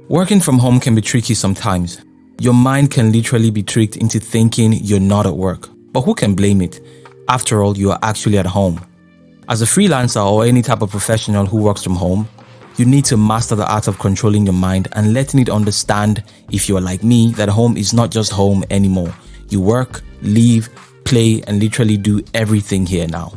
Working from home can be tricky sometimes. Your mind can literally be tricked into thinking you're not at work. But who can blame it? After all, you are actually at home. As a freelancer or any type of professional who works from home, you need to master the art of controlling your mind and letting it understand, if you are like me, that home is not just home anymore. You work, live, play, and literally do everything here now.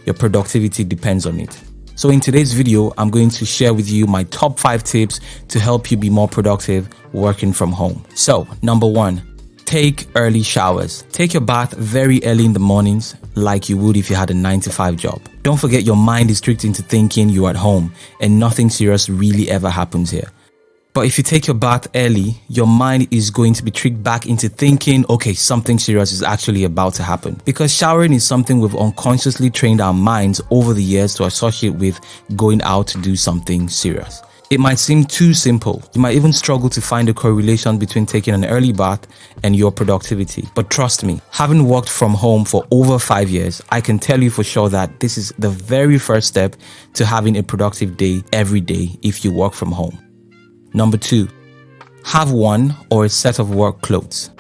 Your productivity depends on it. So in today's video, I'm going to share with you my top 5 tips to help you be more productive working from home. So, number 1, take early showers. Take your bath very early in the mornings, like you would if you had a 9-to-5 job. Don't forget your mind is tricked into thinking you're at home and nothing serious really ever happens here. But if you take your bath early, your mind is going to be tricked back into thinking, okay, something serious is actually about to happen. Because showering is something we've unconsciously trained our minds over the years to associate with going out to do something serious. It might seem too simple. You might even struggle to find a correlation between taking an early bath and your productivity. But trust me, having worked from home for over 5 years, I can tell you for sure that this is the very first step to having a productive day every day if you work from home. Number 2, have one or a set of work clothes.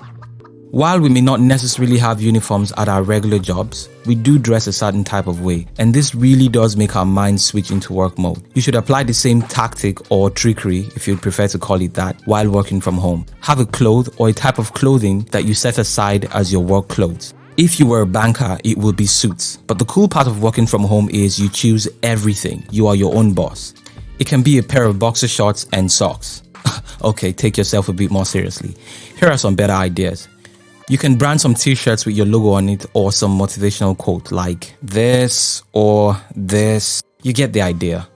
While we may not necessarily have uniforms at our regular jobs, we do dress a certain type of way, and this really does make our minds switch into work mode. You should apply the same tactic or trickery, if you'd prefer to call it that, while working from home. Have a cloth or a type of clothing that you set aside as your work clothes. If you were a banker, it will be suits. But the cool part of working from home is you choose everything. You are your own boss. It can be a pair of boxer shorts and socks. Okay, take yourself a bit more seriously. Here are some better ideas. You can brand some t-shirts with your logo on it or some motivational quote like this or this. You get the idea.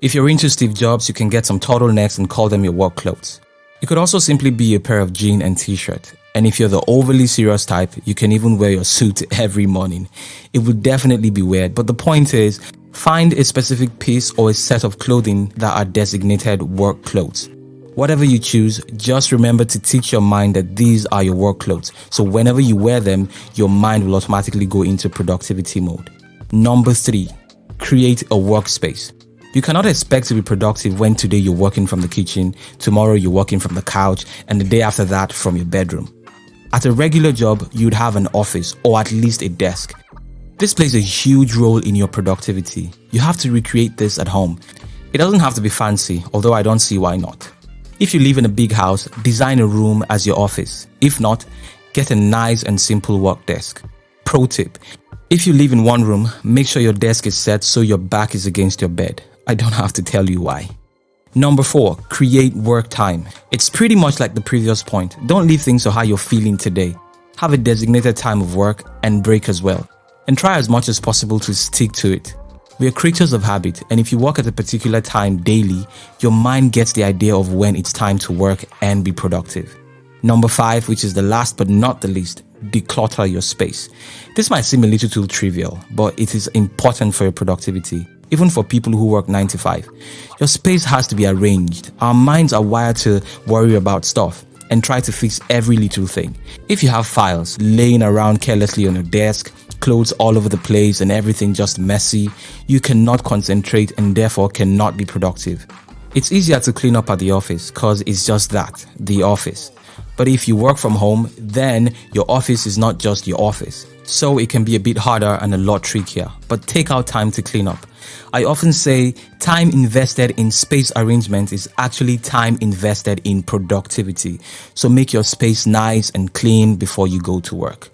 If you're into Steve Jobs, you can get some turtlenecks and call them your work clothes. It could also simply be a pair of jeans and t-shirt. And if you're the overly serious type, you can even wear your suit every morning. It would definitely be weird, but the point is, find a specific piece or a set of clothing that are designated work clothes. Whatever you choose, just remember to teach your mind that these are your work clothes. So whenever you wear them, your mind will automatically go into productivity mode. Number 3, create a workspace. You cannot expect to be productive when today you're working from the kitchen, tomorrow you're working from the couch, and the day after that from your bedroom. At a regular job, you'd have an office or at least a desk. This plays a huge role in your productivity. You have to recreate this at home. It doesn't have to be fancy, although I don't see why not. If you live in a big house, design a room as your office. If not, get a nice and simple work desk. Pro tip: if you live in one room, make sure your desk is set so your back is against your bed. I don't have to tell you why. Number 4, create work time. It's pretty much like the previous point. Don't leave things to how you're feeling today. Have a designated time of work and break as well. And try as much as possible to stick to it. We are creatures of habit, and if you work at a particular time daily, your mind gets the idea of when it's time to work and be productive. Number 5, which is the last but not the least, declutter your space. This might seem a little too trivial, but it is important for your productivity. Even for people who work 9 to 5, your space has to be arranged. Our minds are wired to worry about stuff and try to fix every little thing. If you have files laying around carelessly on your desk, clothes all over the place and everything just messy, you cannot concentrate and therefore cannot be productive. It's easier to clean up at the office because it's just that, the office. But if you work from home, then your office is not just your office. So it can be a bit harder and a lot trickier, but take out time to clean up. I often say time invested in space arrangement is actually time invested in productivity. So make your space nice and clean before you go to work.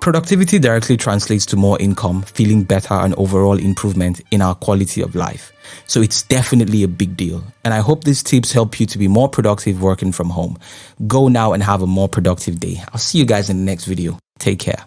Productivity directly translates to more income, feeling better, and overall improvement in our quality of life. So it's definitely a big deal. And I hope these tips help you to be more productive working from home. Go now and have a more productive day. I'll see you guys in the next video. Take care.